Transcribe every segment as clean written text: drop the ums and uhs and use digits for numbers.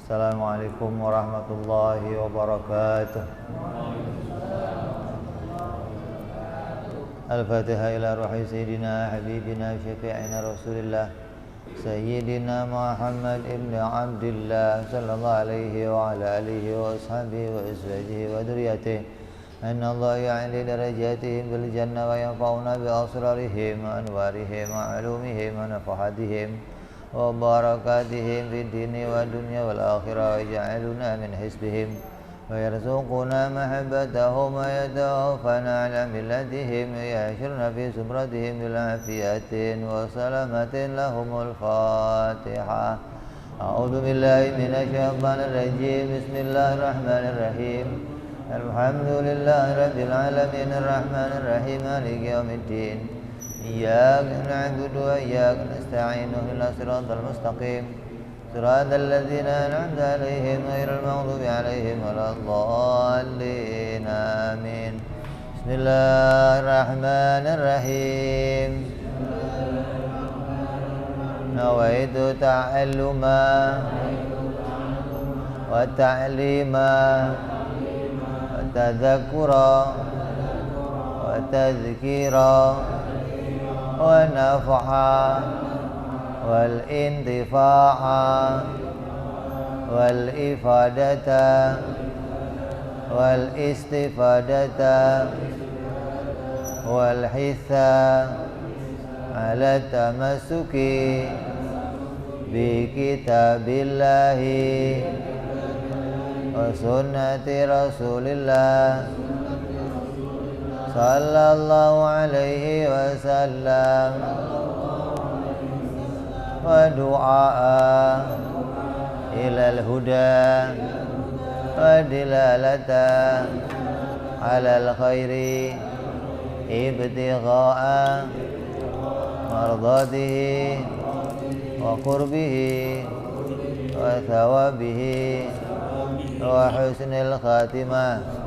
Assalamualaikum warahmatullahi wabarakatuh. Al-Fatihah ila ruhi Sayyidina Habibina Syafi'ina Rasulillah Sayyidina Muhammad ibn Abdillah Sallallahu alaihi wa ala alihi wa ashabihi wa azwajihi wa dhurriyyatihi Anna Allah ya'li darajatihim bil jannah wa yanfa'una bi asrarihim wa anwarihim wa alumihim wa nafahatihim wa barakatihim fid dini wa dunya wal akhirah wa ja'aluna min hisbihim wa yarzuquna mahabbatahum wa yatawaffana ala millatihim wa yahshurna fi sumratihim bil afiyatin wa salamatin lahumul Fatihah. A'udzu billahi minasy syaithanir rajim. Bismillahirrahmanirrahim. Alhamdulillahi rabbil alamin arrahmanir rahim maliki yaumiddin. Iyyaka na'budu wa iyyaka nasta'in ihdinas siratal mustaqim siratal ladzina an'amta 'alaihim ghairil maghdubi 'alaihim waladdallin amin. Bismillahirrahmanirrahim. Nawaitu ta'alluma wa ta'lima wa tadhakkura wa tadhkira wa naf'a wal intifa'a wal ifadata wal istifadata wal hitha ala tamassuki bi kitabillahi wa sunnati rasulillah sallallahu alaihi wasallam wa du'a ilal huda wa dilalata alal khairi ibtigha'a mardatihi wa qurbihi wa thawabihi wa husnil khatimah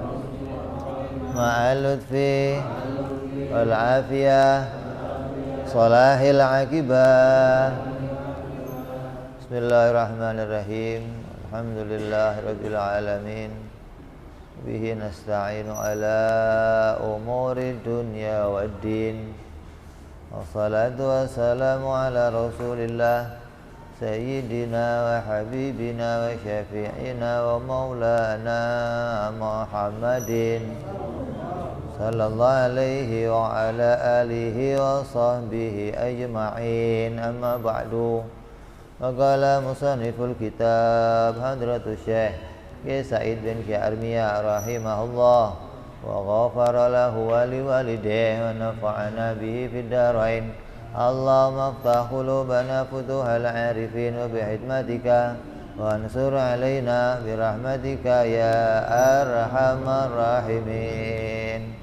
ma'al lutfi wal afiyah salahil aqibah. Bismillahirrahmanirrahim. Alhamdulillahirabbil alamin. Bihi nasta'inu ala umuri dunya waddin. Wassalatu wassalamu ala Rasulillah Sayyidina wa habibina wa syafi'ina wa maulana Muhammadin sallallahu alaihi wa ala alihi wa sahbihi ajma'in. Amma ba'du. Faqala musanniful kitab Hadratus Syekh Ki Said bin Ki Armiyah rahimahullah wa ghafara lahu wa liwalidayhi wa nafa'ana bihi fid darain. Allahumma aftah qulubana futuhal arifin wa bihidmatika wa ansur alaina birahmatika ya arhamar rahimin.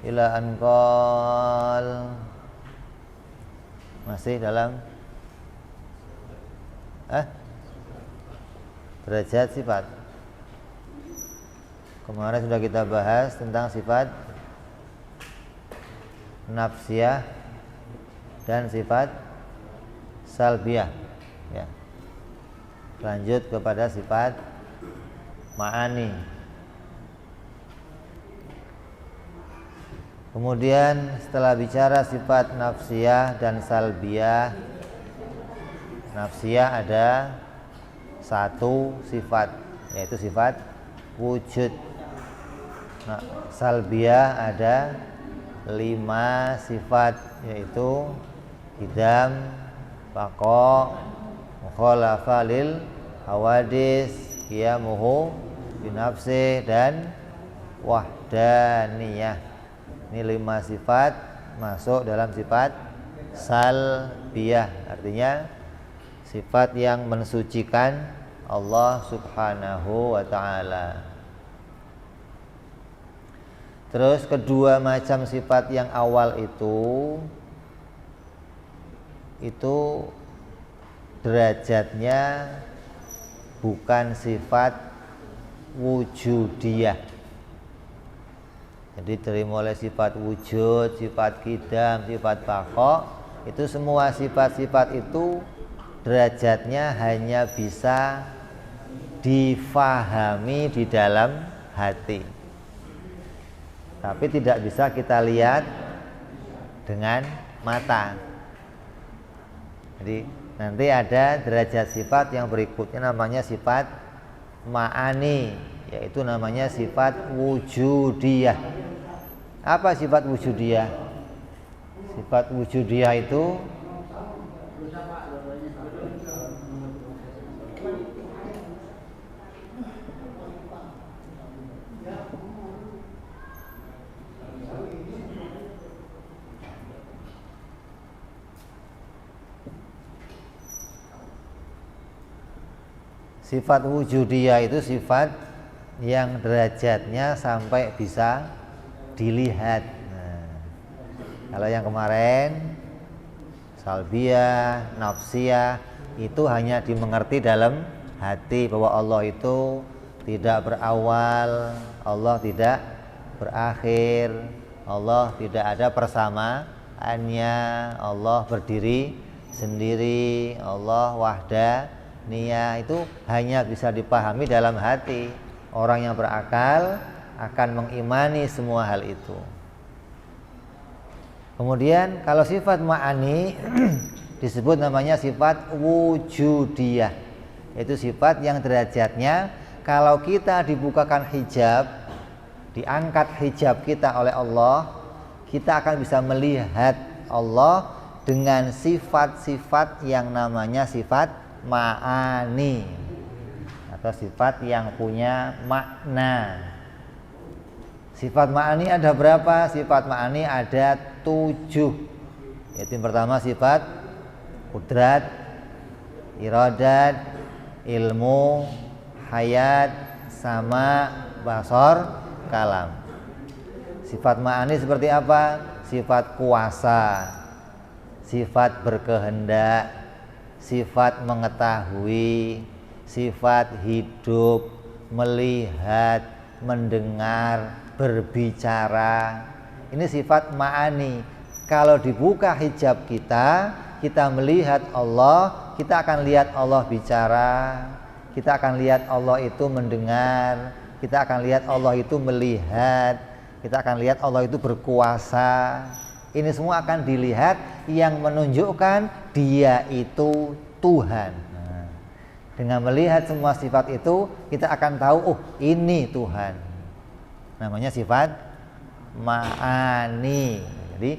Ila anqal. Masih dalam derajat sifat. Kemarin sudah kita bahas tentang sifat nafsiyah dan sifat salbiyah ya. Lanjut kepada sifat ma'ani. Kemudian setelah bicara sifat nafsiyah dan salbiyah, nafsiyah ada satu sifat, yaitu sifat wujud. Nah, salbiyah ada 5 sifat, yaitu idam, baqa, mukhalafa lil hawadis, qiyamuhu binafsi, dan wahdaniyah. Ini 5 sifat masuk dalam sifat salbiyah, artinya sifat yang mensucikan Allah subhanahu wa ta'ala. Terus kedua macam sifat yang awal itu derajatnya bukan sifat wujudiyah. Jadi dari mulai sifat wujud, sifat qidam, sifat baqa, itu semua sifat-sifat itu derajatnya hanya bisa difahami di dalam hati, tapi tidak bisa kita lihat dengan mata. Jadi nanti ada derajat sifat yang berikutnya namanya sifat ma'ani, yaitu namanya sifat wujudiyah. Apa sifat wujudiyah? Sifat wujudiyah itu sifat wujudiyah itu sifat yang derajatnya sampai bisa dilihat. Nah, kalau yang kemarin salbiyah, nafsiyah itu hanya dimengerti dalam hati bahwa Allah itu tidak berawal, Allah tidak berakhir, Allah tidak ada persamaannya, Allah berdiri sendiri, Allah wahdaniyah, itu hanya bisa dipahami dalam hati. Orang yang berakal akan mengimani semua hal itu. Kemudian kalau sifat ma'ani disebut namanya sifat wujudiyah. Itu sifat yang derajatnya kalau kita dibukakan hijab, diangkat hijab kita oleh Allah, kita akan bisa melihat Allah dengan sifat-sifat yang namanya sifat ma'ani atau sifat yang punya makna. Sifat ma'ani ada berapa? Sifat ma'ani ada 7. Yaitu yang pertama sifat kudrat, iradat, ilmu, hayat, sama, basar, kalam. Sifat ma'ani seperti apa? Sifat kuasa, sifat berkehendak, sifat mengetahui, sifat hidup, melihat, mendengar, berbicara. Ini sifat ma'ani. Kalau dibuka hijab kita, kita melihat Allah, kita akan lihat Allah bicara, kita akan lihat Allah itu mendengar, kita akan lihat Allah itu melihat, kita akan lihat Allah itu berkuasa. Ini semua akan dilihat yang menunjukkan Dia itu Tuhan. Nah, dengan melihat semua sifat itu, kita akan tahu, oh ini Tuhan. Namanya sifat ma'ani. Jadi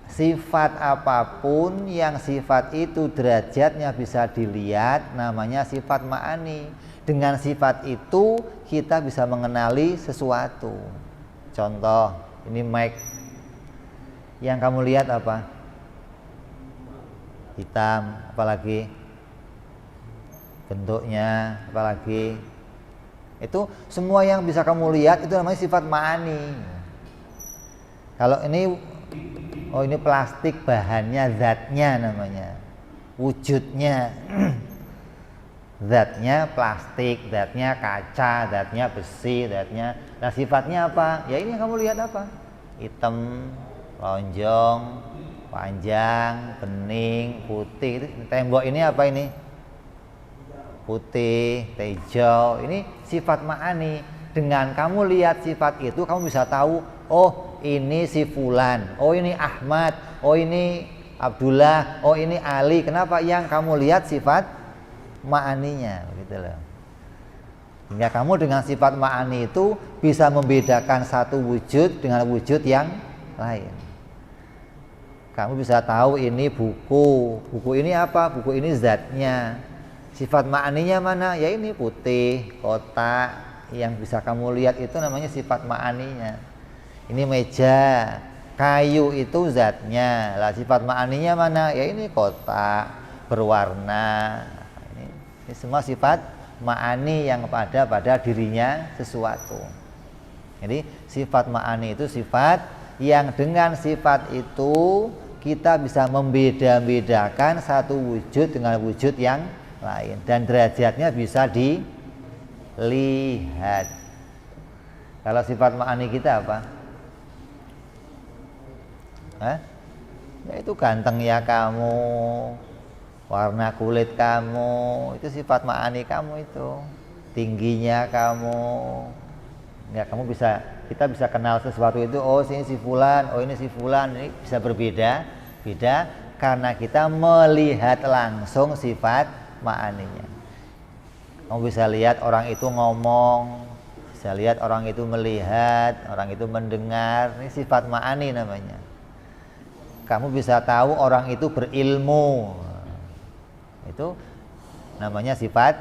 sifat apapun yang sifat itu derajatnya bisa dilihat, namanya sifat ma'ani. Dengan sifat itu kita bisa mengenali sesuatu. Contoh, ini mic. Yang kamu lihat apa? Hitam, apalagi bentuknya, apalagi itu semua yang bisa kamu lihat itu namanya sifat ma'ani. Kalau ini, oh ini plastik, bahannya, zatnya namanya, wujudnya zatnya plastik, zatnya kaca, zatnya besi, zatnya. Nah sifatnya apa? Ya ini yang kamu lihat apa? Hitam, lonjong, panjang, bening, putih. Tembok ini apa ini? Putih, hijau. Ini sifat ma'ani. Dengan kamu lihat sifat itu, kamu bisa tahu, oh ini si Fulan, oh ini Ahmad, oh ini Abdullah, oh ini Ali. Kenapa? Yang kamu lihat sifat ma'aninya, gitu loh. Hingga kamu dengan sifat ma'ani itu bisa membedakan satu wujud dengan wujud yang lain. Kamu bisa tahu ini buku, buku ini apa? Buku ini zatnya. Sifat ma'aninya mana? Ya ini putih, kotak. Yang bisa kamu lihat itu namanya sifat ma'aninya. Ini meja, kayu itu zatnya. Lah sifat ma'aninya mana? Ya ini kotak, berwarna. Ini semua sifat ma'ani yang ada pada dirinya sesuatu. Jadi sifat ma'ani itu sifat yang dengan sifat itu kita bisa membeda-bedakan satu wujud dengan wujud yang lain, dan derajatnya bisa dilihat. Kalau sifat ma'ani kita apa? Ya itu ganteng ya kamu, warna kulit kamu, itu sifat ma'ani kamu itu. Tingginya kamu. Ya, kita bisa kenal sesuatu itu, oh ini si fulan, oh ini si fulan, ini bisa berbeda, karena kita melihat langsung sifat ma'aninya. Kamu bisa lihat orang itu ngomong, bisa lihat orang itu melihat, orang itu mendengar, ini sifat ma'ani namanya. Kamu bisa tahu orang itu berilmu, itu namanya sifat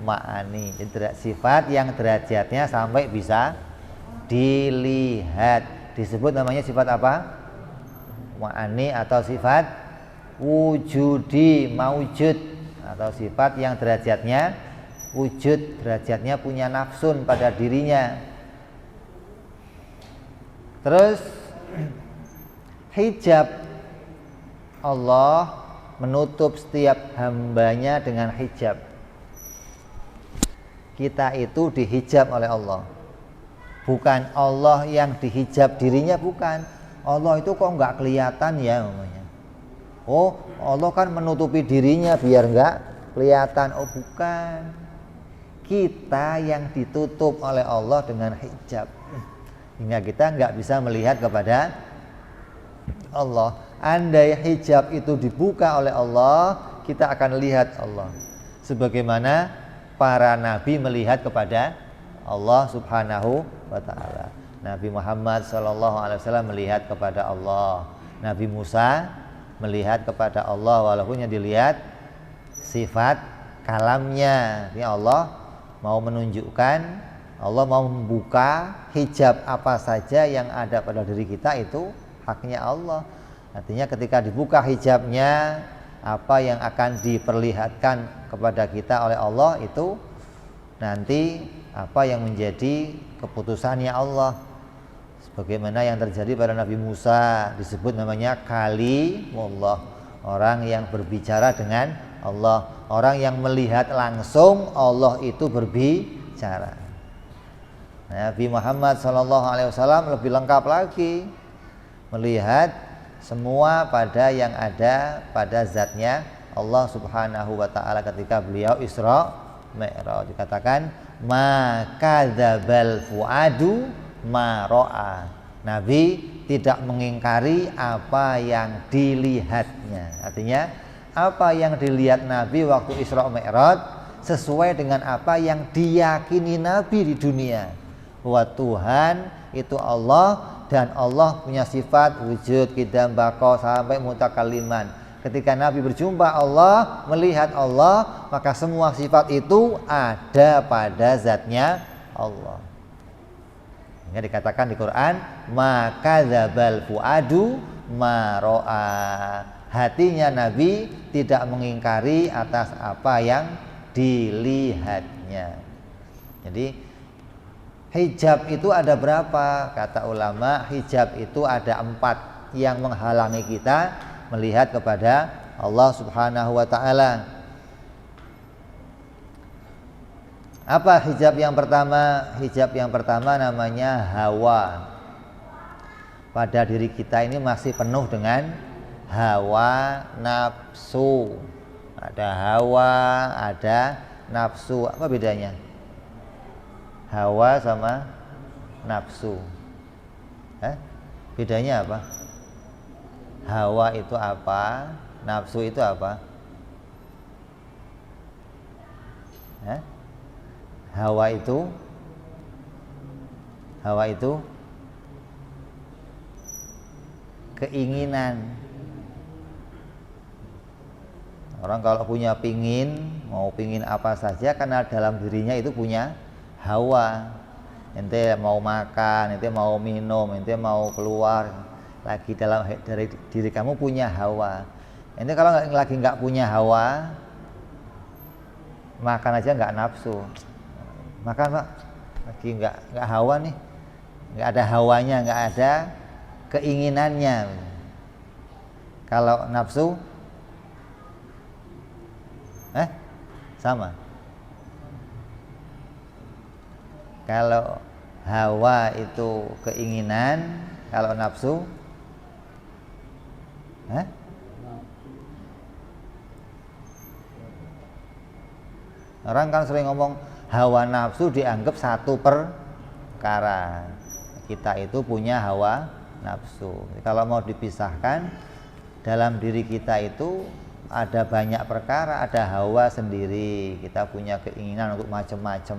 ma'ani. Sifat yang derajatnya sampai bisa dilihat, disebut namanya sifat apa? Ma'ani atau sifat wujudi, maujud, atau sifat yang derajatnya wujud, derajatnya punya nafsun pada dirinya. Terus hijab Allah menutup setiap hambanya dengan hijab. Kita itu dihijab oleh Allah, bukan Allah yang dihijab dirinya, bukan. Allah itu kok nggak kelihatan ya namanya. Oh, Allah kan menutupi dirinya biar nggak kelihatan. Oh, bukan. Kita yang ditutup oleh Allah dengan hijab, hingga kita nggak bisa melihat kepada Allah. Andai hijab itu dibuka oleh Allah, kita akan lihat Allah, sebagaimana para nabi melihat kepada Allah Subhanahu wa ta'ala. Nabi Muhammad SAW melihat kepada Allah. Nabi Musa melihat kepada Allah, walaupun yang dilihat sifat kalamnya. Ini Allah mau menunjukkan, Allah mau membuka hijab apa saja yang ada pada diri kita, itu haknya Allah. Artinya ketika dibuka hijabnya, apa yang akan diperlihatkan kepada kita oleh Allah itu nanti apa yang menjadi keputusannya Allah. Sebagaimana yang terjadi pada Nabi Musa, disebut namanya kalimullah, orang yang berbicara dengan Allah, orang yang melihat langsung Allah itu berbicara. Nabi Muhammad SAW lebih lengkap lagi, melihat semua pada yang ada pada zatnya Allah Subhanahu wa ta'ala. Ketika beliau Isra Mi'raj, dikatakan maka dzabal fuadu ma ra'a. Nabi tidak mengingkari apa yang dilihatnya. Artinya apa yang dilihat Nabi waktu Isra Mi'raj sesuai dengan apa yang diyakini Nabi di dunia, bahwa Tuhan itu Allah, dan Allah punya sifat wujud, qidam, baqa sampai mutakalliman. Ketika Nabi berjumpa Allah, melihat Allah, maka semua sifat itu ada pada zatnya Allah. Ini dikatakan di Quran, maka dzabal fuadu ma ra'a. Hatinya Nabi tidak mengingkari atas apa yang dilihatnya. Jadi hijab itu ada berapa? Kata ulama, hijab itu ada 4 yang menghalangi kita melihat kepada Allah Subhanahu wa ta'ala. Apa hijab yang pertama? Hijab yang pertama namanya hawa. Pada diri kita ini masih penuh dengan hawa nafsu. Ada hawa, ada nafsu. Apa bedanya? Hawa sama nafsu. Bedanya apa? Hawa itu apa? Nafsu itu apa? Hawa itu keinginan. Orang kalau punya mau pingin apa saja, karena dalam dirinya itu punya hawa. Ente mau makan, ente mau minum, ente mau keluar, lagi dari diri kamu punya hawa. Ente kalau lagi nggak punya hawa, makan aja nggak nafsu. Makan Pak, lagi nggak hawa nih, nggak ada hawanya, nggak ada keinginannya. Kalau nafsu sama. Kalau hawa itu keinginan, kalau nafsu Orang kan sering ngomong hawa nafsu dianggap satu perkara. Kita itu punya hawa nafsu. Kalau mau dipisahkan, dalam diri kita itu ada banyak perkara, ada hawa sendiri. Kita punya keinginan untuk macam-macam.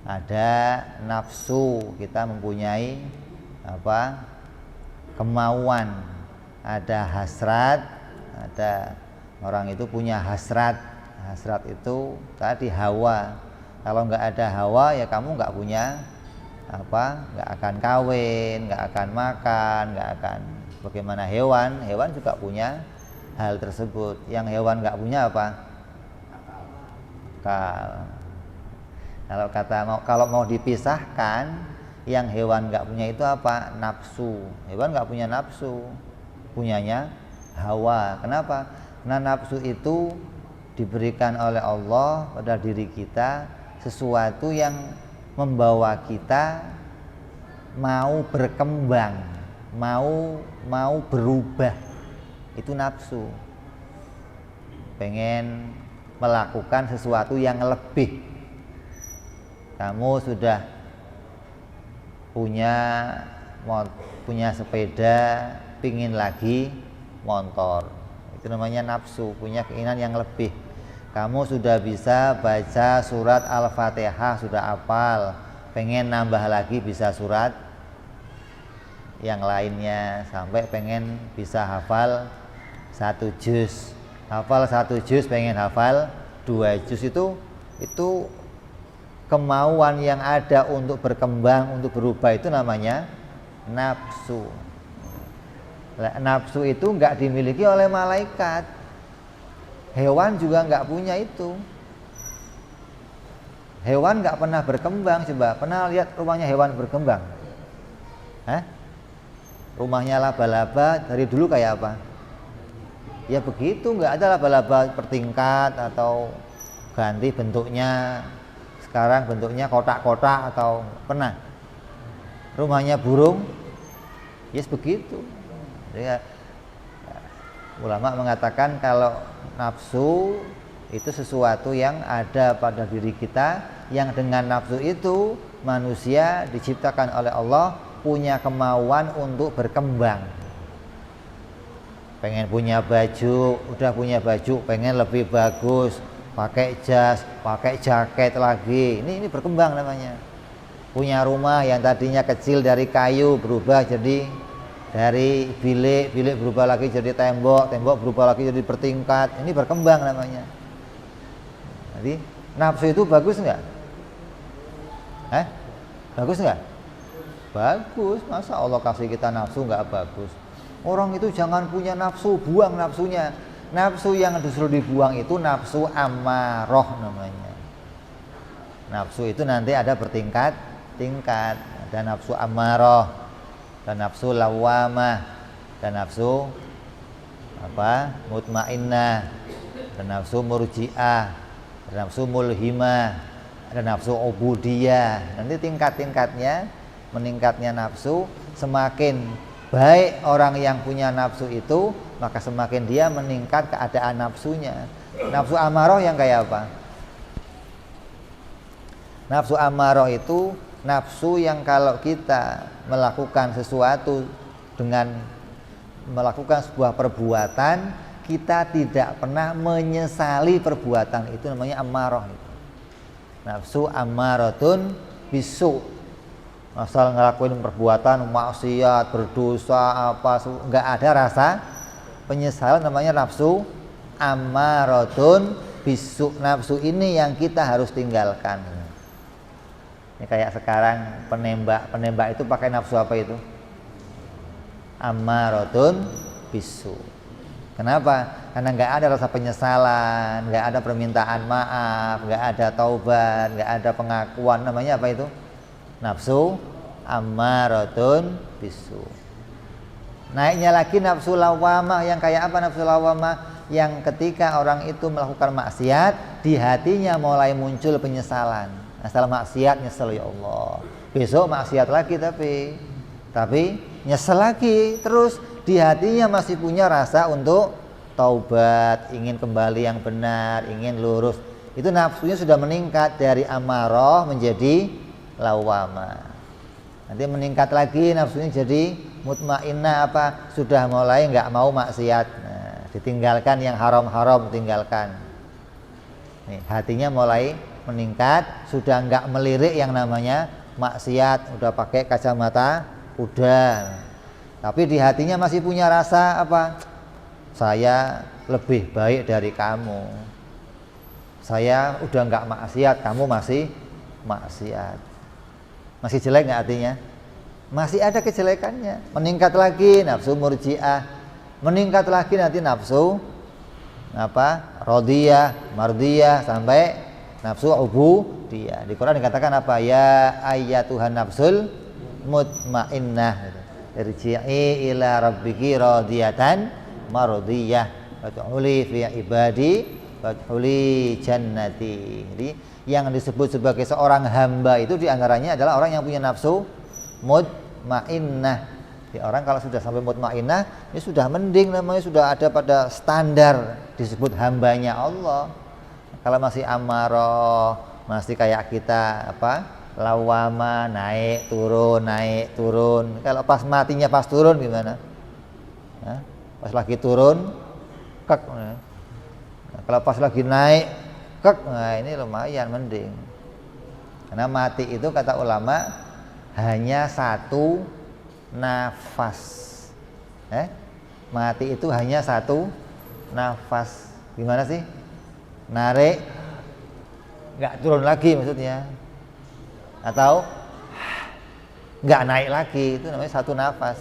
Ada nafsu, kita mempunyai kemauan. Ada hasrat, ada orang itu punya hasrat. Hasrat itu tadi hawa. Kalau nggak ada hawa ya kamu nggak punya nggak akan kawin, nggak akan makan, nggak akan. Bagaimana hewan? Hewan juga punya hal tersebut. Yang hewan nggak punya apa? Akal. Kalau mau dipisahkan, yang hewan nggak punya itu apa? Nafsu. Hewan nggak punya nafsu, punyanya hawa. Kenapa? Karena nafsu itu diberikan oleh Allah pada diri kita sesuatu yang membawa kita mau berkembang, mau berubah. Itu nafsu. Pengen melakukan sesuatu yang lebih. Kamu sudah punya sepeda, pingin lagi motor. Itu namanya nafsu, punya keinginan yang lebih. Kamu sudah bisa baca surat Al-Fatihah, sudah hafal, pengen nambah lagi bisa surat yang lainnya, sampai pengen bisa hafal 1 juz. Hafal 1 juz, pengen hafal 2 juz. Itu kemauan yang ada untuk berkembang, untuk berubah, itu namanya nafsu. Nafsu itu enggak dimiliki oleh malaikat. Hewan juga nggak punya itu. Hewan nggak pernah berkembang. Coba pernah lihat rumahnya hewan berkembang? Rumahnya laba-laba dari dulu kayak apa? Ya begitu, nggak ada laba-laba bertingkat atau ganti bentuknya. Sekarang bentuknya kotak-kotak atau pernah? Rumahnya burung? Yes, begitu. Ya, ulama mengatakan kalau nafsu itu sesuatu yang ada pada diri kita, yang dengan nafsu itu manusia diciptakan oleh Allah punya kemauan untuk berkembang. Pengen punya baju, udah punya baju, pengen lebih bagus, pakai jas, pakai jaket lagi. Ini berkembang namanya. Punya rumah yang tadinya kecil dari kayu berubah jadi dari bilik berubah lagi jadi tembok berubah lagi jadi bertingkat. Ini berkembang namanya. Jadi nafsu itu bagus nggak? Bagus nggak? Bagus. Masa Allah kasih kita nafsu nggak bagus? Orang itu jangan punya nafsu, buang nafsunya. Nafsu yang disuruh dibuang itu nafsu amarah namanya. Nafsu itu nanti ada bertingkat-tingkat. Ada nafsu amarah, dan nafsu lawamah, dan nafsu mutmainnah, dan nafsu murji'ah, dan nafsu mulhimah, dan nafsu ubudiyah. Nanti tingkat-tingkatnya, meningkatnya nafsu, semakin baik orang yang punya nafsu itu, maka semakin dia meningkat keadaan nafsunya. Nafsu amarah yang kayak apa? Nafsu amarah itu nafsu yang kalau kita melakukan sesuatu dengan melakukan sebuah perbuatan, kita tidak pernah menyesali perbuatan itu, namanya amarah. Nafsu amaratun bisu. Asal ngelakuin perbuatan maksiat, berdosa, nggak ada rasa penyesalan, namanya nafsu amaratun bisu. Nafsu ini yang kita harus tinggalkan. Ini kayak sekarang penembak itu pakai nafsu apa itu? Ammaratun bisu. Kenapa? Karena nggak ada rasa penyesalan, nggak ada permintaan maaf, nggak ada taubat, nggak ada pengakuan. Namanya apa itu? Nafsu ammaratun bisu. Naiknya lagi nafsu lawamah, yang kayak apa nafsu lawamah? Yang ketika orang itu melakukan maksiat, di hatinya mulai muncul penyesalan. Asal maksiat, nyesel, ya Allah, besok maksiat lagi, tapi nyesel lagi. Terus di hatinya masih punya rasa untuk taubat, ingin kembali yang benar, ingin lurus. itu nafsunya sudah meningkat dari amarah menjadi lawamah. Nanti meningkat lagi nafsunya jadi mutmainnah, sudah mulai nggak mau maksiat. Nah, ditinggalkan yang haram-haram, tinggalkan. Nih, hatinya mulai meningkat, sudah nggak melirik yang namanya maksiat, udah pakai kacamata kuda. Tapi di hatinya masih punya rasa saya lebih baik dari kamu. Saya udah nggak maksiat, kamu masih maksiat. Masih jelek nggak hatinya? Masih ada kejelekannya. Meningkat lagi nafsu murji'ah, meningkat lagi nanti nafsu radiyah, mardiyah, sampai nafsu ubudiyah. Di Quran dikatakan ya ayyatuhan nafsul mutmainnah, irji'i ila rabbiki radiyatan mardiyah fadkhuli fi ibadi fadkhuli jannati. Jadi yang disebut sebagai seorang hamba itu diantaranya adalah orang yang punya nafsu mutmainnah. Orang kalau sudah sampai mutmainnah, ini sudah mending, namanya sudah ada pada standar disebut hambanya Allah. Kalau masih amarah, masih kayak kita lawama, naik turun. Kalau pas matinya pas turun gimana? Pas lagi turun kek. Nah, kalau pas lagi naik kek, nah ini lumayan mending. Karena mati itu kata ulama hanya satu nafas. Mati itu hanya satu nafas. Gimana sih? Narik nggak turun lagi maksudnya, atau nggak naik lagi, itu namanya satu nafas.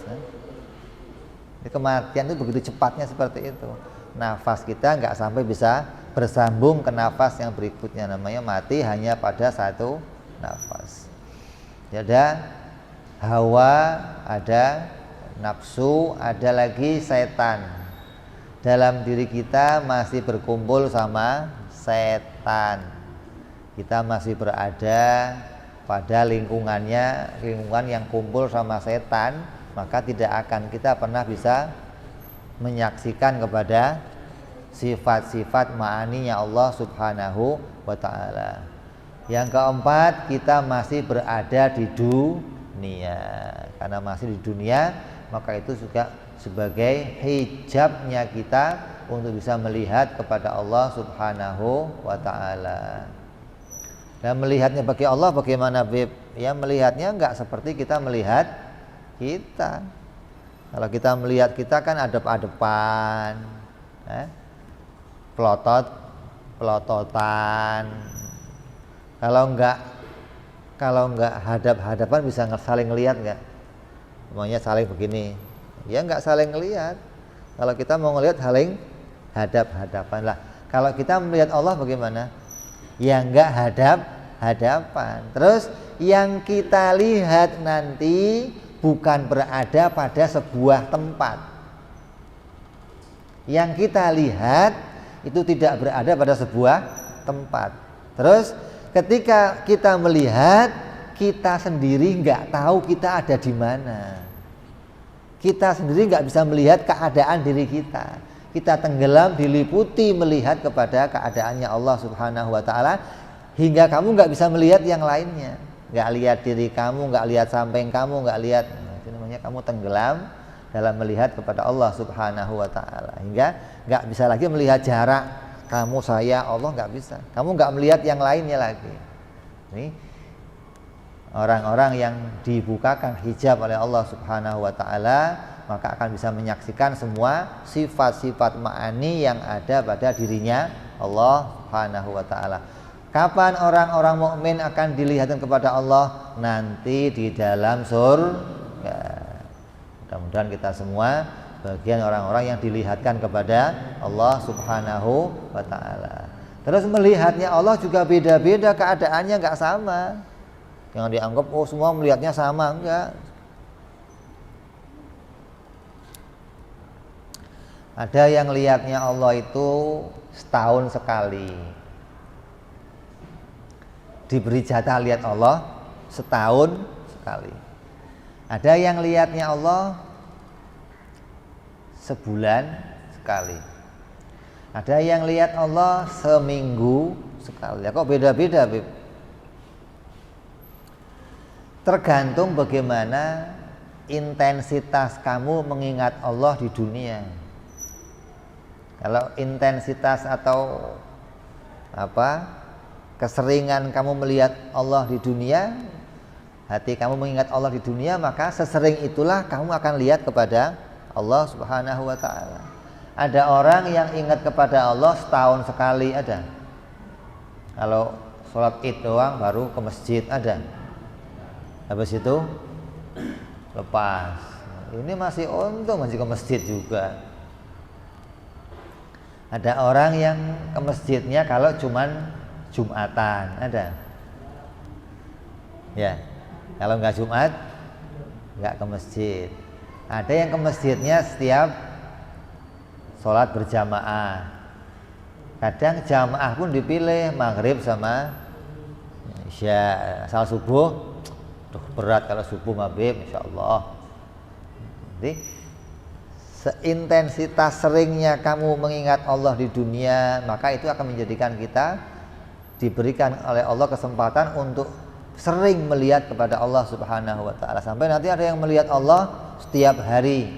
Kematian itu begitu cepatnya seperti itu. Nafas kita nggak sampai bisa bersambung ke nafas yang berikutnya, namanya mati hanya pada satu nafas. Ada hawa, ada nafsu, ada lagi setan. Dalam diri kita masih berkumpul sama setan. Kita masih berada pada lingkungan yang kumpul sama setan, maka tidak akan kita pernah bisa menyaksikan kepada sifat-sifat ma'aninya Allah Subhanahu wa ta'ala. Yang keempat, kita masih berada di dunia. Karena masih di dunia, maka itu juga sebagai hijabnya kita untuk bisa melihat kepada Allah Subhanahu wa ta'ala. Dan melihatnya bagi Allah bagaimana, Bib? Ya, melihatnya enggak seperti kita melihat kita. Kalau kita melihat kita kan adep-adepan, pelototan. Kalau enggak hadap-hadapan bisa saling ngelihat enggak? Namanya saling begini. Ya enggak saling ngelihat. Kalau kita mau ngelihat saling hadap-hadapan lah. Kalau kita melihat Allah bagaimana? Ya enggak hadap-hadapan. Terus yang kita lihat nanti bukan berada pada sebuah tempat. Yang kita lihat itu tidak berada pada sebuah tempat. Terus ketika kita melihat, kita sendiri nggak tahu kita ada di mana. Kita sendiri nggak bisa melihat keadaan diri kita. Kita tenggelam diliputi melihat kepada keadaannya Allah Subhanahu wa ta'ala, hingga kamu nggak bisa melihat yang lainnya. Nggak lihat diri kamu, nggak lihat samping kamu, nggak lihat. Itu namanya kamu tenggelam dalam melihat kepada Allah Subhanahu wa ta'ala, hingga nggak bisa lagi melihat jarak kamu, saya, Allah, nggak bisa. Kamu nggak melihat yang lainnya lagi. Ini orang-orang yang dibukakan hijab oleh Allah Subhanahu wa ta'ala, maka akan bisa menyaksikan semua sifat-sifat ma'ani yang ada pada dirinya Allah Subhanahu wa ta'ala. Kapan orang-orang mukmin akan dilihatkan kepada Allah? Nanti di dalam surga. Mudah-mudahan kita semua bagian orang-orang yang dilihatkan kepada Allah Subhanahu wa ta'ala. Terus melihatnya Allah juga beda-beda, keadaannya nggak sama. Jangan dianggap semua melihatnya sama, enggak. Ada yang lihatnya Allah itu setahun sekali. Diberi jatah lihat Allah setahun sekali. Ada yang lihatnya Allah sebulan sekali. Ada yang lihat Allah seminggu sekali. Ya kok beda-beda, Bib? Tergantung bagaimana intensitas kamu mengingat Allah di dunia. Kalau intensitas atau keseringan kamu melihat Allah di dunia, hati kamu mengingat Allah di dunia, maka sesering itulah kamu akan lihat kepada Allah Subhanahu wa ta'ala. Ada orang yang ingat kepada Allah setahun sekali, ada. Kalau sholat Id doang baru ke masjid, ada. Habis itu lepas. Ini masih untung masih ke masjid juga. Ada orang yang ke masjidnya kalau cuman Jumatan, ada. Ya, kalau nggak Jumat nggak ke masjid. Ada yang ke masjidnya setiap sholat berjamaah. Kadang jamaah pun dipilih maghrib sama isya. Asal subuh berat kalau subuh maghrib, insya Allah. Jadi seintensitas seringnya kamu mengingat Allah di dunia, maka itu akan menjadikan kita diberikan oleh Allah kesempatan untuk sering melihat kepada Allah Subhanahu wa ta'ala. Sampai nanti ada yang melihat Allah setiap hari,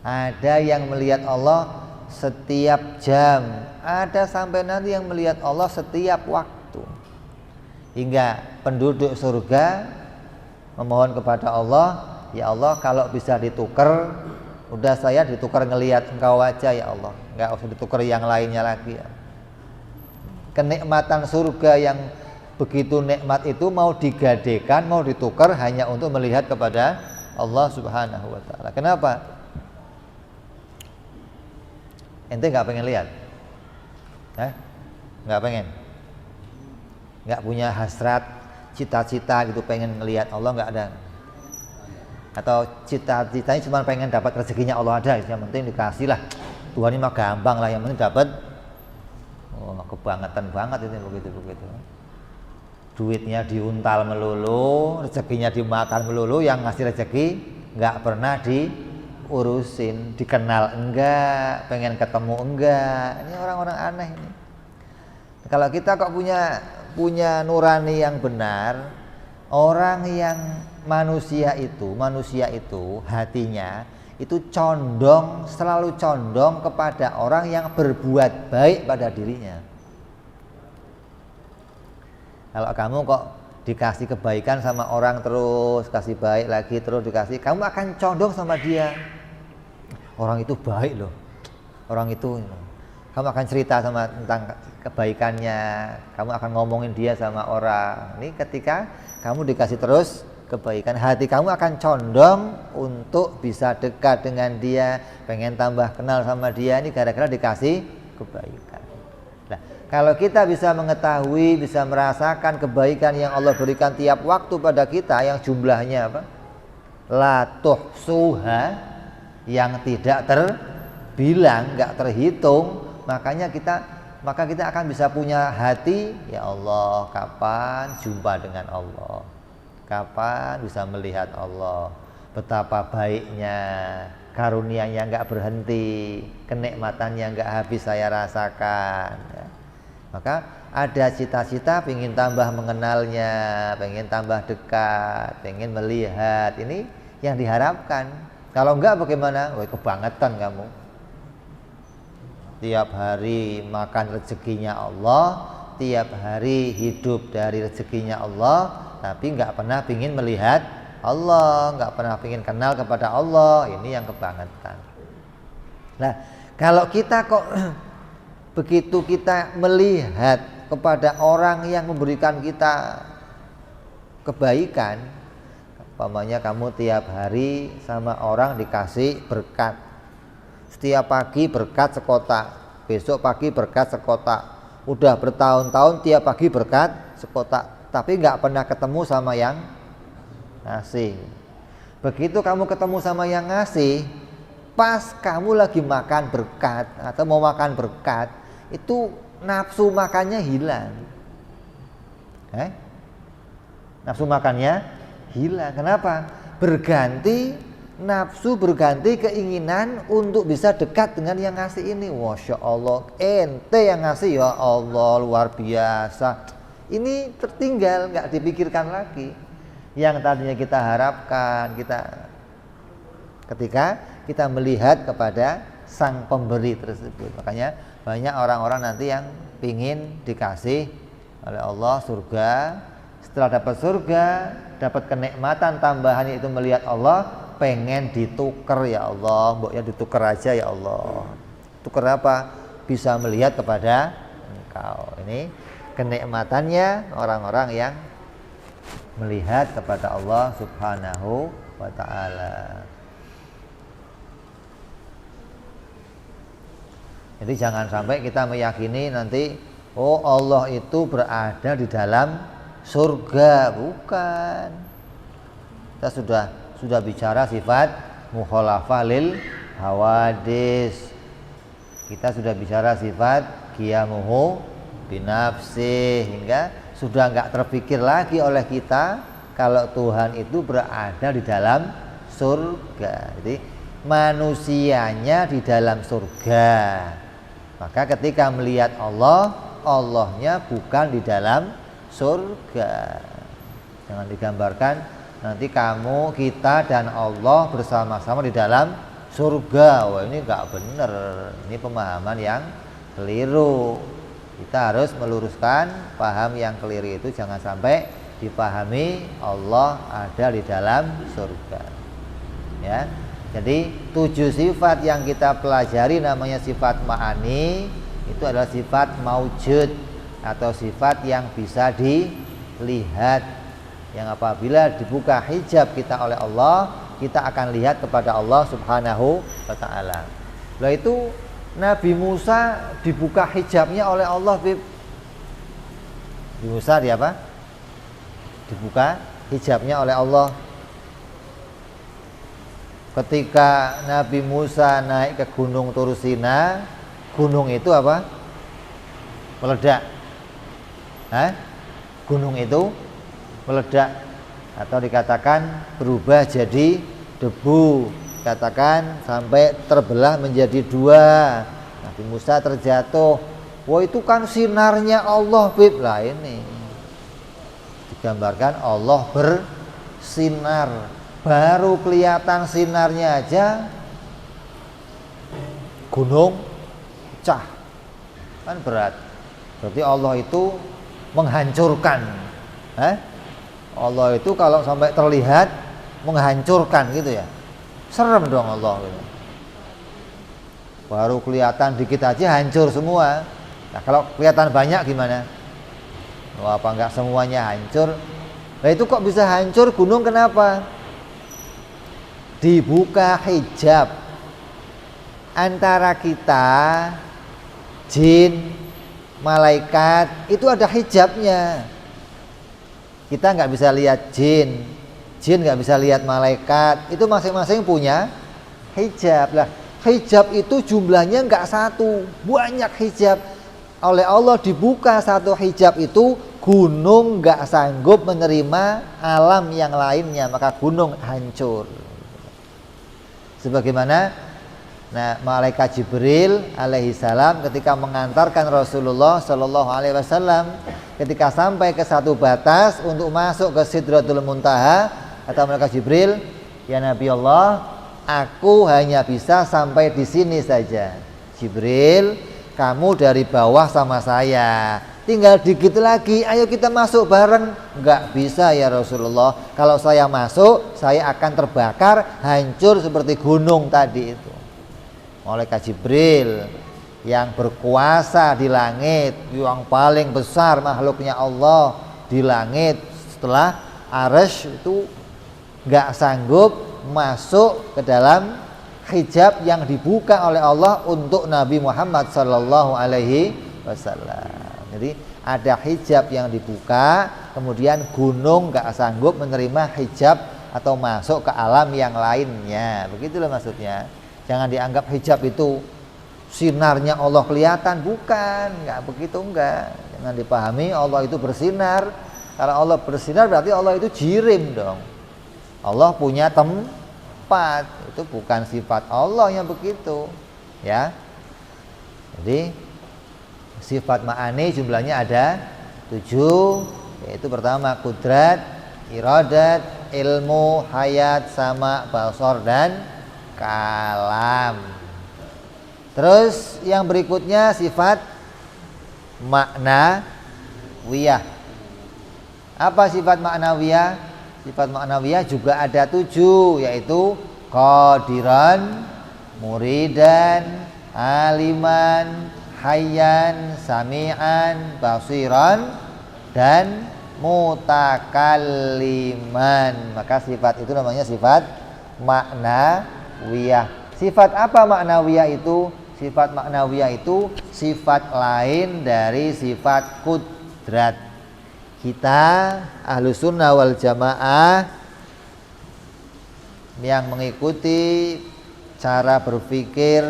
ada yang melihat Allah setiap jam, ada sampai nanti yang melihat Allah setiap waktu. Hingga penduduk surga memohon kepada Allah, ya Allah kalau bisa ditukar, udah saya ditukar ngelihat engkau aja ya Allah, nggak usah ditukar yang lainnya lagi ya. Kenikmatan surga yang begitu nikmat itu mau digadekan, mau ditukar hanya untuk melihat kepada Allah Subhanahu wa ta'ala. Kenapa? Ente nggak pengen lihat? Nggak pengen? Nggak punya hasrat, cita-cita gitu pengen ngelihat Allah, nggak ada? Atau cita-citanya cuma pengen dapat rezekinya Allah ada, yang penting dikasih lah, Tuhan ini mah gampang lah, yang penting dapat. Oh, kebangetan banget itu begitu. Duitnya diuntal melulu, rezekinya dimakan melulu, yang ngasih rezeki nggak pernah diurusin, dikenal enggak, pengen ketemu enggak. Ini orang-orang aneh ini. Kalau kita kok punya nurani yang benar, orang yang manusia itu hatinya itu selalu condong kepada orang yang berbuat baik pada dirinya. Kalau kamu kok dikasih kebaikan sama orang terus, kasih baik lagi terus dikasih, kamu akan condong sama dia. Orang itu baik loh, orang itu. Kamu akan cerita tentang kebaikannya, kamu akan ngomongin dia sama orang. Ini ketika kamu dikasih terus kebaikan, hati kamu akan condong untuk bisa dekat dengan dia, pengen tambah kenal sama dia, ini gara-gara dikasih kebaikan. Nah, kalau kita bisa mengetahui, bisa merasakan kebaikan yang Allah berikan tiap waktu pada kita, yang jumlahnya la tuhsuha, yang tidak terbilang, nggak terhitung, maka kita akan bisa punya hati, ya Allah, kapan jumpa dengan Allah, kapan bisa melihat Allah, betapa baiknya, karunia-Nya nggak berhenti, kenikmatannya nggak habis saya rasakan ya. Maka ada cita-cita pengen tambah mengenalnya, pengen tambah dekat, pengen melihat, ini yang diharapkan. Kalau enggak bagaimana? Wah, kebangetan kamu. Tiap hari makan rezekinya Allah, tiap hari hidup dari rezekinya Allah, tapi nggak pernah ingin melihat Allah, nggak pernah ingin kenal kepada Allah. Ini yang kebangetan. Nah, kalau kita kok begitu kita melihat kepada orang yang memberikan kita kebaikan, umpamanya kamu tiap hari sama orang dikasih berkat, setiap pagi berkat sekotak, besok pagi berkat sekotak, udah bertahun-tahun tiap pagi berkat sekotak, tapi nggak pernah ketemu sama yang ngasih. Begitu kamu ketemu sama yang ngasih, pas kamu lagi makan berkat atau mau makan berkat, itu nafsu makannya hilang. Nafsu makannya hilang. Kenapa? Berganti nafsu berganti keinginan untuk bisa dekat dengan yang ngasih ini. Masya Allah, ente yang ngasih, ya Allah, luar biasa. Ini tertinggal, nggak dipikirkan lagi. Yang tadinya kita harapkan, ketika kita melihat kepada sang pemberi tersebut. Makanya banyak orang-orang nanti yang pingin dikasih oleh Allah surga. Setelah dapat surga, dapat kenikmatan tambahan itu melihat Allah, pengen ditukar, ya Allah, mboknya ditukar aja ya Allah. Tukar apa? Bisa melihat kepada Engkau. Ini kenikmatannya orang-orang yang melihat kepada Allah Subhanahu wa ta'ala. Jadi jangan sampai kita meyakini nanti oh Allah itu berada di dalam surga. Bukan. Kita sudah bicara sifat mukhalafah lil hawadis. Kita sudah bicara sifat qiyamuhu binafsih, hingga sudah enggak terpikir lagi oleh kita kalau Tuhan itu berada di dalam surga. Jadi manusianya di dalam surga. Maka ketika melihat Allah, Allahnya bukan di dalam surga. Jangan digambarkan nanti kamu, kita dan Allah bersama-sama di dalam surga. Wah, ini enggak benar. Ini pemahaman yang keliru. Kita harus meluruskan paham yang keliru itu, jangan sampai dipahami Allah ada di dalam surga. Ya. Jadi 7 sifat yang kita pelajari namanya sifat ma'ani, itu adalah sifat maujud atau sifat yang bisa dilihat, yang apabila dibuka hijab kita oleh Allah, kita akan lihat kepada Allah Subhanahu wa ta'ala. Lalu itu Nabi Musa dibuka hijabnya oleh Allah, Bib. Nabi Musa dibuka hijabnya oleh Allah. Ketika Nabi Musa naik ke gunung Tursina, gunung itu apa? Meledak. Gunung itu meledak, atau dikatakan berubah jadi debu. Katakan sampai terbelah menjadi 2. Nabi Musa terjatuh. Wah, itu kan sinarnya Allah, Bib. Lah ini digambarkan Allah bersinar. Baru kelihatan sinarnya aja gunung pecah. Kan berat. Berarti Allah itu menghancurkan. Allah itu kalau sampai terlihat menghancurkan gitu ya. Serem dong Allah. Baru kelihatan dikit aja hancur semua. Nah, kalau kelihatan banyak gimana? Wah, apa enggak semuanya hancur? Nah, itu kok bisa hancur gunung, kenapa? Dibuka hijab antara kita, jin, malaikat, itu ada hijabnya. Kita nggak bisa lihat jin, jin nggak bisa lihat malaikat, itu masing-masing punya hijab. Lah, hijab itu jumlahnya nggak satu, banyak hijab. Oleh Allah dibuka satu hijab itu, gunung nggak sanggup menerima alam yang lainnya, maka gunung hancur. Sebagaimana malaikat Jibril alaihi salam ketika mengantarkan Rasulullah sallallahu alaihi wasallam, ketika sampai ke satu batas untuk masuk ke Sidratul Muntaha, kata malaikat Jibril, "Ya Nabi Allah, aku hanya bisa sampai di sini saja. Jibril, kamu dari bawah sama saya, tinggal dikit lagi, ayo kita masuk bareng." Enggak bisa ya Rasulullah, kalau saya masuk saya akan terbakar, hancur seperti gunung tadi itu. Malaikat Jibril yang berkuasa di langit, yang paling besar makhluknya Allah di langit setelah Arsy, itu enggak sanggup masuk ke dalam hijab yang dibuka oleh Allah untuk Nabi Muhammad sallallahu alaihi wasallam. Jadi ada hijab yang dibuka, kemudian gunung gak sanggup menerima hijab atau masuk ke alam yang lainnya. Begitulah maksudnya. Jangan dianggap hijab itu sinarnya Allah kelihatan, bukan, nggak begitu, enggak. Jangan dipahami Allah itu bersinar. Kalau Allah bersinar berarti Allah itu jirim dong. Allah punya 4. Itu bukan sifat Allah yang begitu, ya. Jadi sifat ma'ani jumlahnya ada 7, yaitu pertama kudrat, iradat, ilmu, hayat, sama, basar, dan kalam. Terus yang berikutnya sifat maknawiyah. Apa sifat maknawiyah? Sifat maknawiyah juga ada 7, yaitu qadiran, muridan, aliman, hayyan, sami'an, basiran, dan mutakalliman. Maka sifat itu namanya sifat maknawiyah. Sifat apa maknawiyah itu? Sifat maknawiyah itu sifat lain dari sifat kudrat. Kita Ahlus Sunnah wal Jamaah yang mengikuti cara berpikir,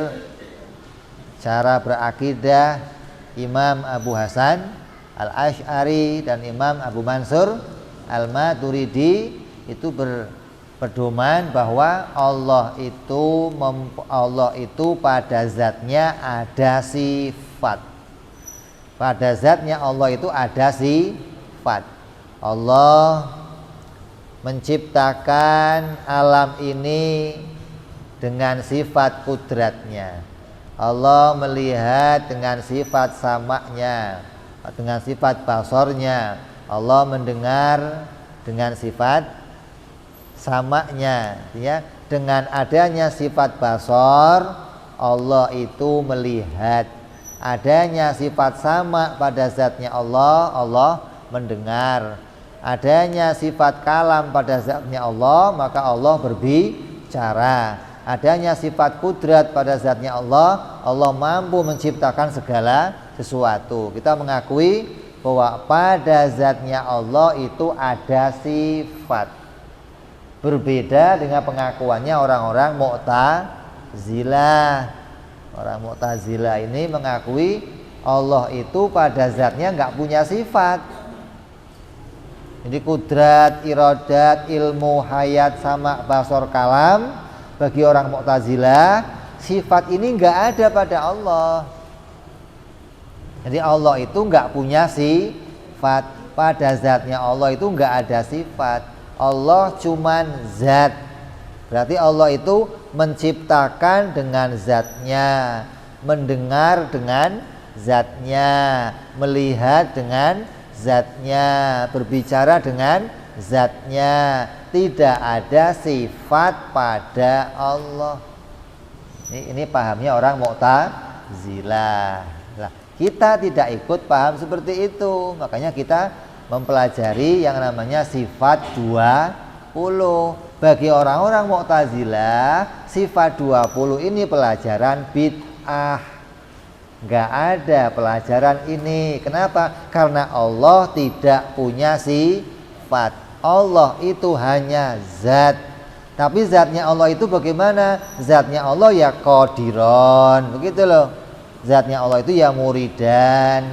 cara berakidah Imam Abu Hasan Al-Asy'ari dan Imam Abu Mansur Al-Maturidi itu berpedoman bahwa Allah itu pada zatnya ada sifat. Pada zatnya Allah itu ada sifat. Allah menciptakan alam ini dengan sifat kudratnya. Allah melihat dengan sifat samaknya, dengan sifat basornya. Allah mendengar dengan sifat samaknya, ya. Dengan adanya sifat basor, Allah itu melihat. Adanya sifat sama pada zatnya Allah, Allah mendengar. Adanya sifat kalam pada zatnya Allah, maka Allah berbicara. Adanya sifat kudrat pada zatnya Allah, Allah mampu menciptakan segala sesuatu. Kita mengakui bahwa pada zatnya Allah itu ada sifat. Berbeda dengan pengakuannya orang-orang Mu'tazilah. Orang Mu'tazilah ini mengakui Allah itu pada zatnya nggak punya sifat. Jadi kudrat, iradat, ilmu, hayat, sama, basor, kalam, bagi orang Mu'tazilah sifat ini nggak ada pada Allah. Jadi Allah itu nggak punya sifat. Pada zatnya Allah itu nggak ada sifat. Allah cuman zat. Berarti Allah itu menciptakan dengan zatnya, mendengar dengan zatnya, melihat dengan zatnya, berbicara dengan zatnya. Tidak ada sifat pada Allah. Ini pahamnya orang Mu'tazilah. Nah, kita tidak ikut paham seperti itu. Makanya kita mempelajari yang namanya sifat 20. Bagi orang-orang Mu'tazilah, sifat 20 ini pelajaran bid'ah. Nggak ada pelajaran ini. Kenapa? Karena Allah tidak punya sifat. Allah itu hanya zat. Tapi zatnya Allah itu bagaimana? Zatnya Allah ya qadiron, begitu loh. Zatnya Allah itu ya muridan.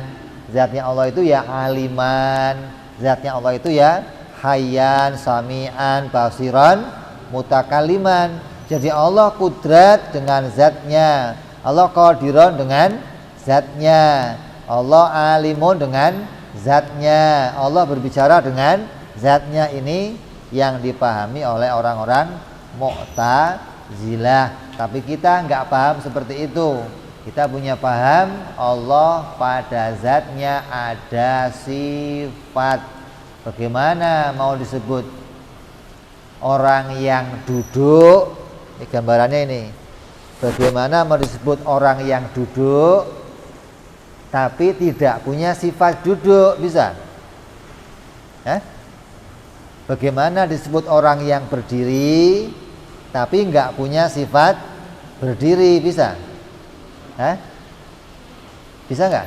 Zatnya Allah itu ya aliman. Zatnya Allah itu ya hayyan, sami'an, basiran, mutakalliman. Jadi Allah kudrat dengan zatnya, Allah qadiron dengan zatnya, Allah alimun dengan zatnya, Allah berbicara dengan zatnya. Ini yang dipahami oleh orang-orang Mu'tazilah. Tapi kita nggak paham seperti itu. Kita punya paham Allah pada zatnya ada sifat. Bagaimana mau disebut orang yang duduk? Ini gambarannya ini. Bagaimana mau disebut orang yang duduk tapi tidak punya sifat duduk? Bisa? Bagaimana disebut orang yang berdiri tapi nggak punya sifat berdiri? Bisa? Bisa nggak?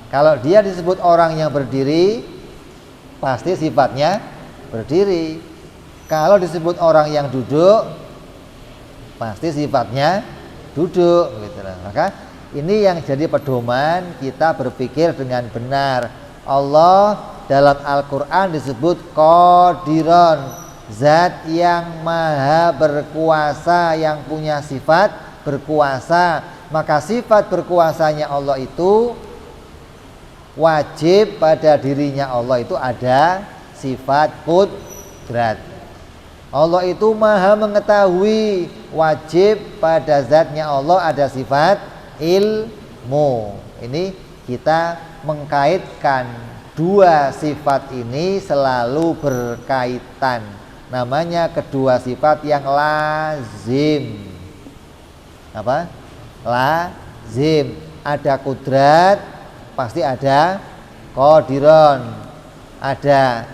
Kalau dia disebut orang yang berdiri, pasti sifatnya berdiri. Kalau disebut orang yang duduk, pasti sifatnya duduk, gitu lah. Maka ini yang jadi pedoman kita berpikir dengan benar. Allah dalam Al-Quran disebut qadiran, zat yang maha berkuasa, yang punya sifat berkuasa. Maka sifat berkuasanya Allah itu wajib pada dirinya Allah itu ada sifat qudrat. Allah itu maha mengetahui, wajib pada zatnya Allah ada sifat ilmu. Ini kita mengkaitkan dua sifat ini selalu berkaitan. Namanya kedua sifat yang lazim. Apa? Lazim. Ada kudrat, pasti ada qadiron. Ada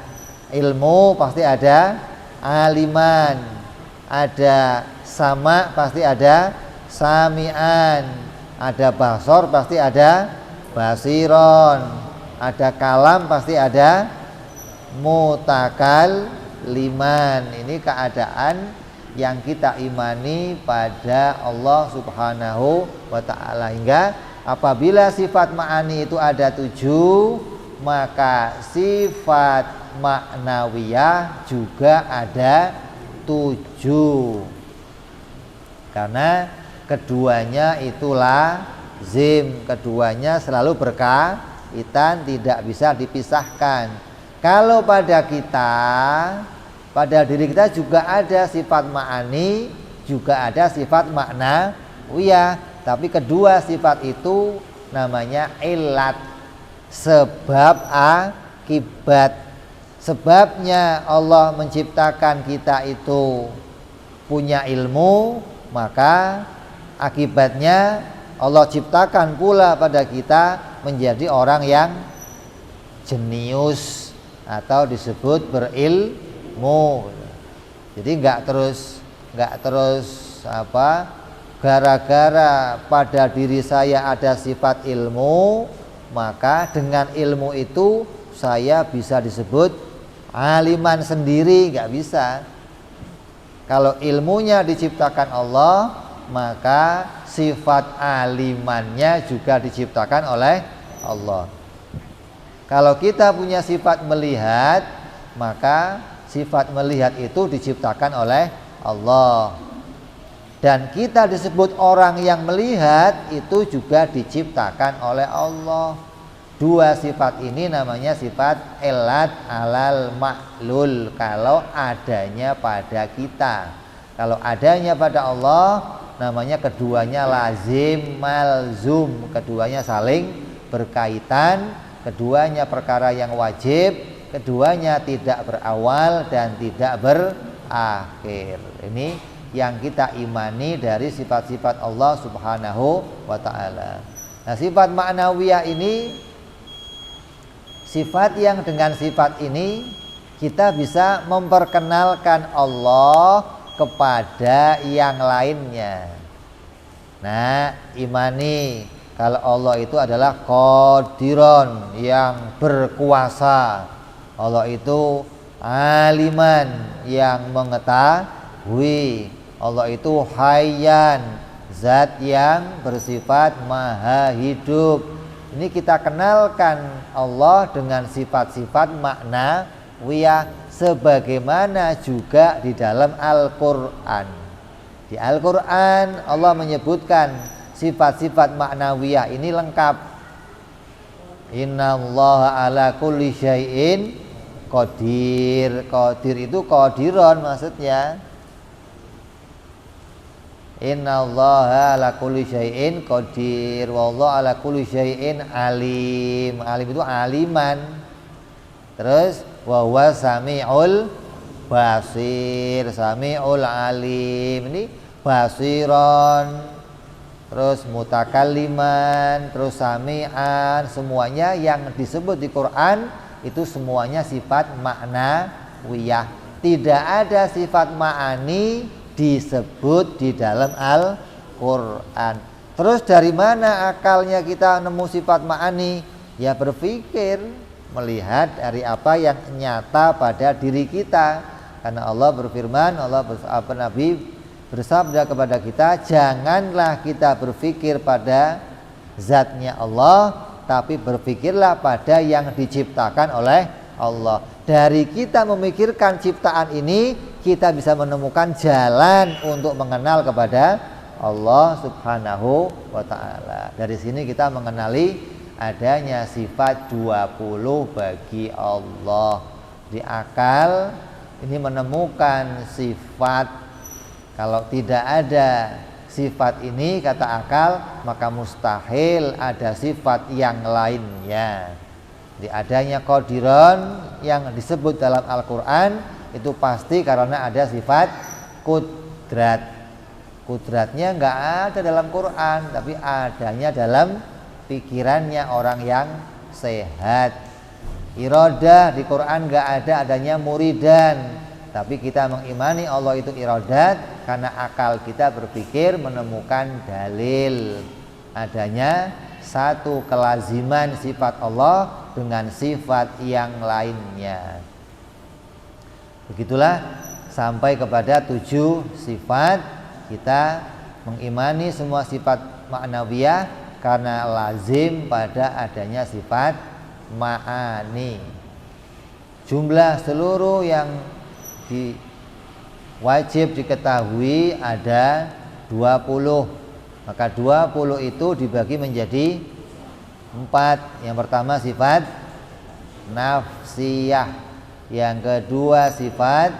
ilmu, pasti ada aliman. Ada sama, pasti ada samian. Ada basor, pasti ada basiron. Ada kalam, pasti ada mutakalliman. Ini keadaan yang kita imani pada Allah Subhanahu wa ta'ala. Hingga apabila sifat ma'ani itu ada 7, maka sifat ma'nawiyah juga ada 7. Karena keduanya itu lazim, keduanya selalu berkaitan, tidak bisa dipisahkan. Kalau pada kita, pada diri kita juga ada sifat ma'ani, juga ada sifat ma'nawiyah. Tapi kedua sifat itu namanya illat, sebab akibat. Sebabnya Allah menciptakan kita itu punya ilmu, maka akibatnya Allah ciptakan pula pada kita menjadi orang yang jenius atau disebut berilmu. Jadi enggak terus gara-gara pada diri saya ada sifat ilmu, maka dengan ilmu itu saya bisa disebut aliman sendiri, enggak bisa. Kalau ilmunya diciptakan Allah, maka sifat alimannya juga diciptakan oleh Allah. Kalau kita punya sifat melihat, maka sifat melihat itu diciptakan oleh Allah. Dan kita disebut orang yang melihat itu juga diciptakan oleh Allah. Dua sifat ini namanya sifat elat alal maklul, kalau adanya pada kita. Kalau adanya pada Allah, namanya keduanya lazim malzum, keduanya saling berkaitan, keduanya perkara yang wajib, keduanya tidak berawal dan tidak berakhir. Ini yang kita imani dari sifat-sifat Allah Subhanahu wa ta'ala. Nah, sifat ma'nawiyah ini, sifat yang dengan sifat ini kita bisa memperkenalkan Allah kepada yang lainnya. Nah, imani kalau Allah itu adalah qadiron, yang berkuasa. Allah itu aliman, yang mengetahui. Allah itu hayyan, zat yang bersifat maha hidup. Ini kita kenalkan Allah dengan sifat-sifat ma'nawiyah, sebagaimana juga di dalam Al-Quran. Di Al-Quran Allah menyebutkan sifat-sifat ma'nawiyah ini lengkap. Innallaha ala kulli syai'in qadir. Qadir itu qadiron maksudnya. Innallaha ala kulli syai'in qadir wallahu ala kulli syai'in alim. Alim itu aliman. Terus wa huwa samiul basir, samiul alim. Ini basiron, terus mutakalliman, terus sami'an. Semuanya yang disebut di Quran itu semuanya sifat ma'nawiyah. Tidak ada sifat ma'ani disebut di dalam Al-Quran. Terus dari mana akalnya kita nemu sifat ma'ani? Ya berpikir, melihat dari apa yang nyata pada diri kita. Karena Allah berfirman, Nabi bersabda kepada kita, janganlah kita berpikir pada zatnya Allah, tapi berpikirlah pada yang diciptakan oleh Allah. Dari kita memikirkan ciptaan ini, kita bisa menemukan jalan untuk mengenal kepada Allah Subhanahu wa ta'ala. Dari sini kita mengenali adanya sifat 20 bagi Allah. Di akal ini menemukan sifat. Kalau tidak ada sifat ini, kata akal, maka mustahil ada sifat yang lainnya. Di adanya qadiron yang disebut dalam Al-Quran itu pasti karena ada sifat kudrat. Kudratnya nggak ada dalam Quran, tapi adanya dalam pikirannya orang yang sehat. Iradah di Quran nggak ada adanya muridan, tapi kita mengimani Allah itu iradat karena akal kita berpikir menemukan dalil adanya satu kelaziman sifat Allah dengan sifat yang lainnya. Begitulah sampai kepada 7 sifat. Kita mengimani semua sifat ma'nawiyah karena lazim pada adanya sifat ma'ani. Jumlah seluruh yang wajib diketahui ada 20. Maka 20 itu dibagi menjadi 4. Yang pertama sifat nafsiyah, yang kedua sifat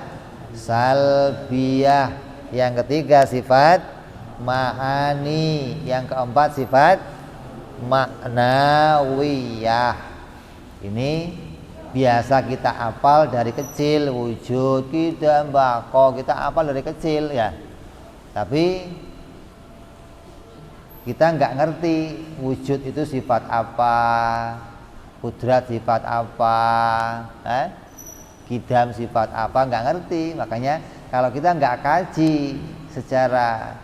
salbiyah, yang ketiga sifat ma'ani, yang keempat sifat ma'nawiyah. Ini biasa kita hafal dari kecil, wujud, qidam, baqa, kita hafal dari kecil ya. Tapi kita nggak ngerti wujud itu sifat apa, kudrat sifat apa, qidam sifat apa, nggak ngerti. Makanya kalau kita nggak kaji secara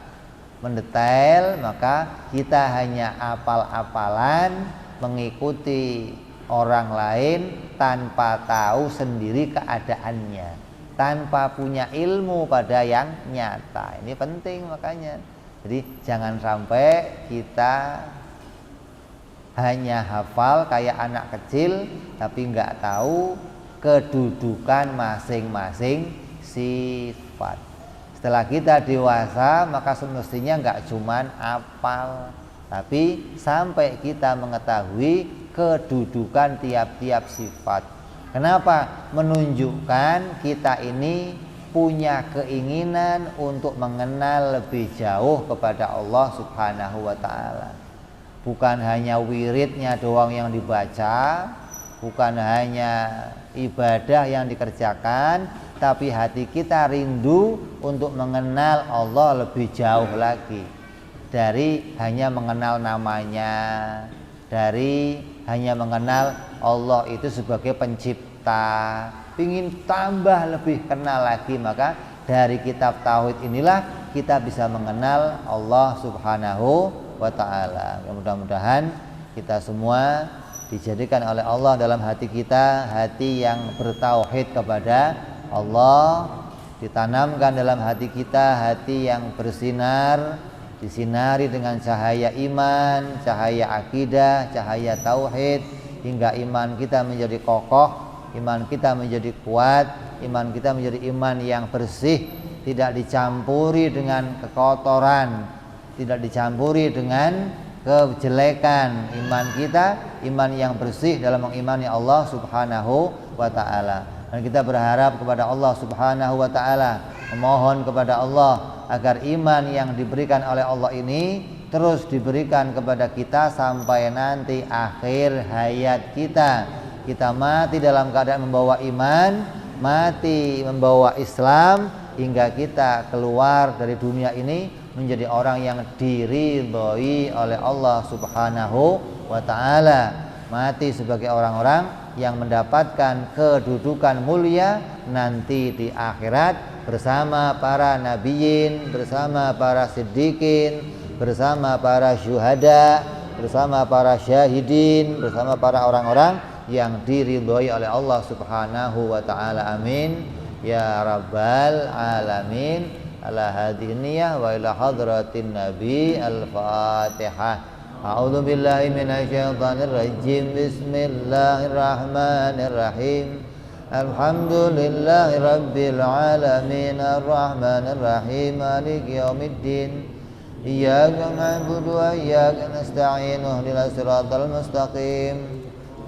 mendetail, maka kita hanya apal-apalan mengikuti orang lain tanpa tahu sendiri keadaannya, tanpa punya ilmu pada yang nyata. Ini penting makanya. Jadi jangan sampai kita hanya hafal kayak anak kecil tapi nggak tahu kedudukan masing-masing sifat. Setelah kita dewasa, maka semestinya nggak cuman hafal, tapi sampai kita mengetahui kedudukan tiap-tiap sifat. Kenapa? Menunjukkan kita ini punya keinginan untuk mengenal lebih jauh kepada Allah Subhanahu wa ta'ala. Bukan hanya wiridnya doang yang dibaca, bukan hanya ibadah yang dikerjakan, tapi hati kita rindu untuk mengenal Allah lebih jauh lagi. Dari hanya mengenal namanya, dari hanya mengenal Allah itu sebagai pencipta, ingin tambah lebih kenal lagi, maka dari kitab tauhid inilah kita bisa mengenal Allah Subhanahu wa ta'ala. Mudah-mudahan kita semua dijadikan oleh Allah dalam hati kita hati yang bertauhid kepada Allah, ditanamkan dalam hati kita hati yang bersinar, disinari dengan cahaya iman, cahaya akidah, cahaya tauhid, hingga iman kita menjadi kokoh, iman kita menjadi kuat, iman kita menjadi iman yang bersih, tidak dicampuri dengan kekotoran, tidak dicampuri dengan kejelekan. Iman kita iman yang bersih dalam mengimani Allah Subhanahu wa ta'ala. Dan kita berharap kepada Allah Subhanahu wa ta'ala, memohon kepada Allah agar iman yang diberikan oleh Allah ini terus diberikan kepada kita sampai nanti akhir hayat kita. Kita mati dalam keadaan membawa iman, mati membawa Islam, hingga kita keluar dari dunia ini menjadi orang yang diridhoi oleh Allah Subhanahu wa ta'ala. Mati sebagai orang-orang yang mendapatkan kedudukan mulia nanti di akhirat bersama para nabiyin, bersama para siddiqin, bersama para syuhada, bersama para syahidin, bersama para orang-orang yang diridhoi oleh Allah Subhanahu wa ta'ala. Amin ya rabbal alamin. Ala hadhihi niyyah wa ila hadratin nabi. Al-Fatihah. A'udzu billahi minasyaitonir rajim. Bismillahirrahmanirrahim. Alhamdulillahi Rabbil Alamin Ar-Rahman Ar-Rahim Maliki Yawmiddin Iyyaka na'budu wa iyyaka nasta'in Ihdinas siratal mustaqim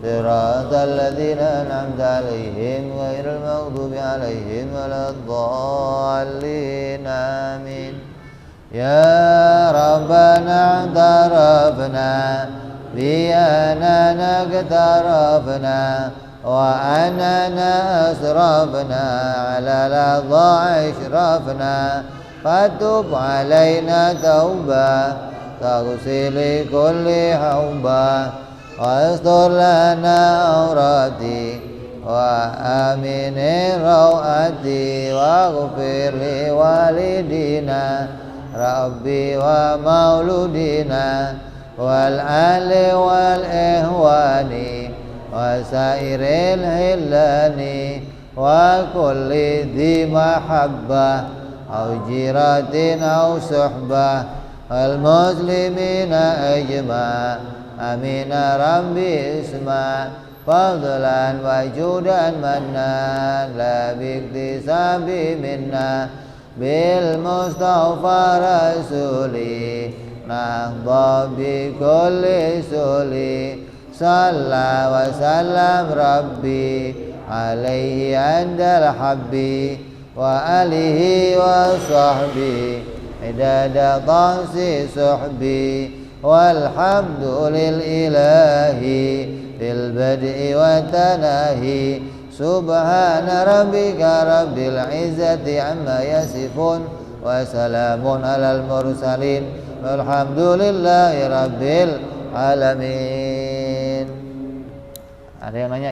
Siratal ladzina an'amta 'alaihim ghairil maghdubi 'alaihim waladdallin Amin Ya Rabbana i'tarafna bi annana iqtarafna وأننا أسرفنا على لظى إشرفنا فتب علينا توبة تغسل كل حوبة واستر لنا عوراتي وآمن روعتي واغفر لوالدينا ربي ومولودنا والآل والإخوان وسائر الهلان وكل ذي محبة أو جيرة أو صحبة المسلمين أجمع أمين ربي اسمع فضلا وجودا منا لا باكتساب منا بالمصطفى رسولي نهضى بكل سولي صلى وسلم ربي عليه عند الحب وآله وصحبه عدد طاس صحبي والحمد للإله في البدء والتناهي سبحان ربك رب العزة عما يصفون وسلام على المرسلين والحمد لله رب العالمين. Ada yang nanya?